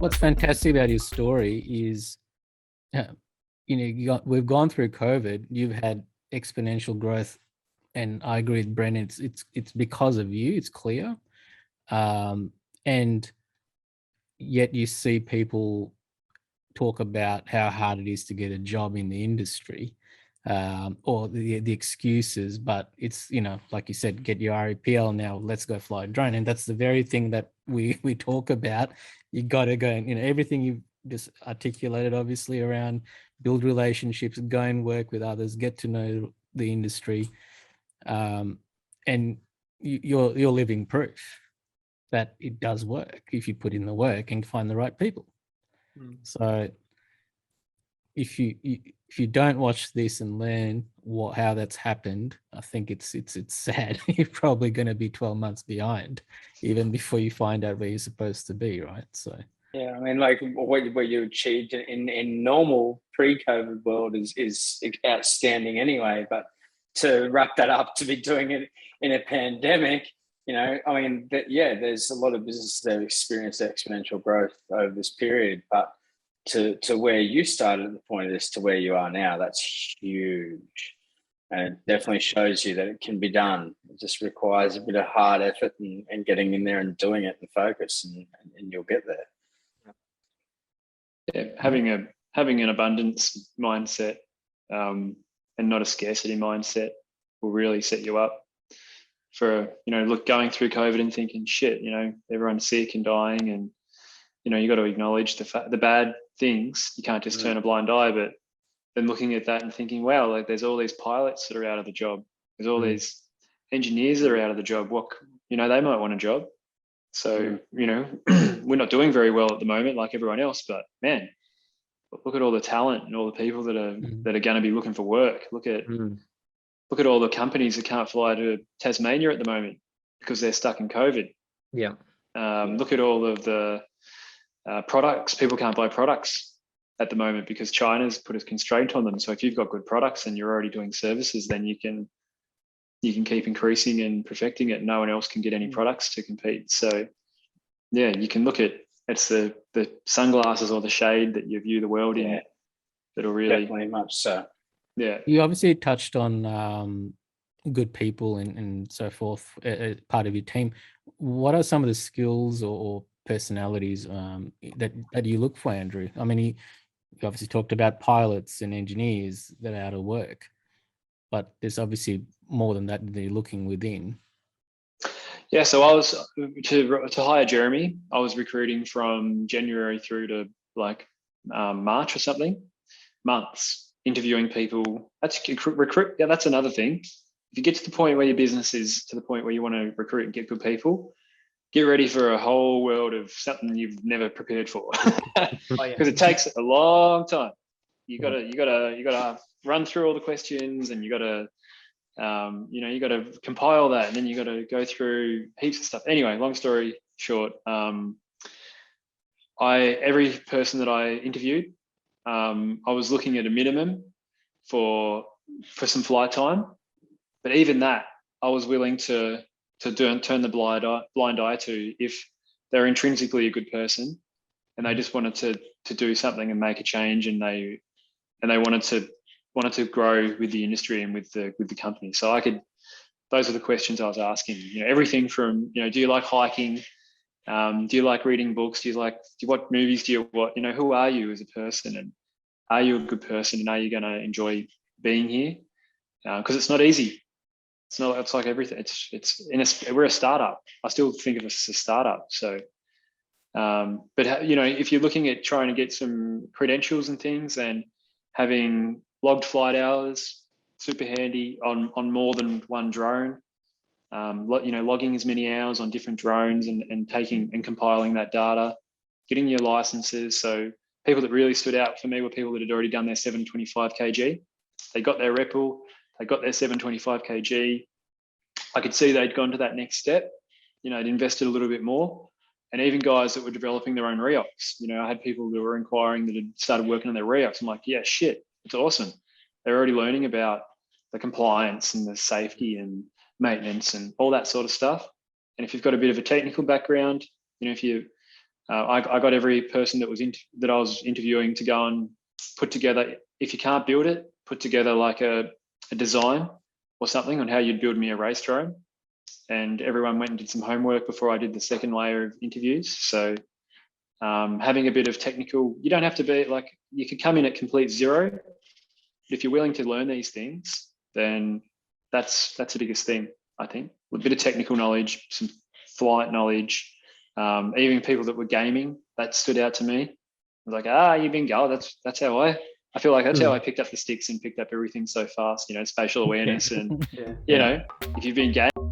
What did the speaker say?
What's fantastic about your story is, uh, we've gone through COVID. You've had exponential growth, and I agree with Brendan. It's because of you. It's clear, um, and yet you see people talk about how hard it is to get a job in the industry, or the excuses. But it's, like you said, get your REPL now. Let's go fly a drone, and that's the very thing that we talk about. You got to go, and everything you've just articulated, obviously, around build relationships, go and work with others, get to know the industry, and you're living proof that it does work if you put in the work and find the right people. So if you don't watch this and learn how that's happened, I think it's sad. You're probably going to be 12 months behind, even before you find out where you're supposed to be, right? So Yeah, I mean, like what you achieved in normal pre-COVID world is outstanding anyway. But to wrap that up, to be doing it in a pandemic, I mean, there's a lot of businesses that have experienced exponential growth over this period, but to where you started at the point of this to where you are now, that's huge. And it definitely shows you that it can be done. It just requires a bit of hard effort and getting in there and doing it and focus, and you'll get there. Yeah, having an abundance mindset, and not a scarcity mindset will really set you up for, going through COVID and thinking, shit, everyone's sick and dying, and you got to acknowledge the bad things. You can't just turn a blind eye. But then looking at that and thinking, wow, like there's all these pilots that are out of the job. There's all these engineers that are out of the job. They might want a job. So, we're not doing very well at the moment, like everyone else, but man, look at all the talent and all the people that are going to be looking for work. Look at all the companies that can't fly to Tasmania at the moment because they're stuck in COVID. Yeah. Look at all of the products. People can't buy products at the moment because China's put a constraint on them. So if you've got good products and you're already doing services, then you can keep increasing and perfecting it. No one else can get any products to compete. So yeah, you can look at, it's the sunglasses or the shade that you view the world in that'll really definitely much so. Yeah. You obviously touched on good people and so forth as part of your team. What are some of the skills or personalities that you look for, Andrew? I mean, you obviously talked about pilots and engineers that are out of work, but there's obviously more than that they're looking within. Yeah, so I was to hire Jeremy. I was recruiting from January through to March or something, months interviewing people. That's recruit. Yeah, that's another thing. If you get to the point where your business is to the point where you want to recruit and get good people, get ready for a whole world of something you've never prepared for, because it takes a long time. You gotta run through all the questions, and you gotta compile that, and then you gotta go through heaps of stuff. Anyway, long story short, every person that I interviewed, I was looking at a minimum for some flight time, but even that I was willing to turn the blind eye to if they're intrinsically a good person and they just wanted to do something and make a change, and they wanted to grow with the industry and with the company. So those are the questions I was asking. Everything from, do you like hiking? Do you like reading books? What movies do you watch? Who are you as a person, and are you a good person, and are you going to enjoy being here? Because it's not easy. It's like everything. We're a startup. I still think of us as a startup. So, but if you're looking at trying to get some credentials and things, and having logged flight hours, super handy on more than one drone. Logging as many hours on different drones and taking and compiling that data, getting your licenses. So people that really stood out for me were people that had already done their 725 kg. They got their REPL, they got their 725 kg. I could see they'd gone to that next step. They'd invested a little bit more. And even guys that were developing their own REOCs. I had people that were inquiring that had started working on their REOCs. I'm like, yeah, shit, it's awesome. They're already learning about the compliance and the safety and maintenance and all that sort of stuff. And if you've got a bit of a technical background, if you I got every person that I was interviewing to go and put together, if you can't build it, put together like a design or something on how you'd build me a race drone. And everyone went and did some homework before I did the second layer of interviews. So having a bit of technical, you don't have to be like, you could come in at complete zero. If you're willing to learn these things, then that's the biggest thing, I think. A bit of technical knowledge, some flight knowledge, even people that were gaming, that stood out to me. I was like, you've been going. That's how I feel like that's how I picked up the sticks and picked up everything so fast, spatial awareness and, if you've been gaming.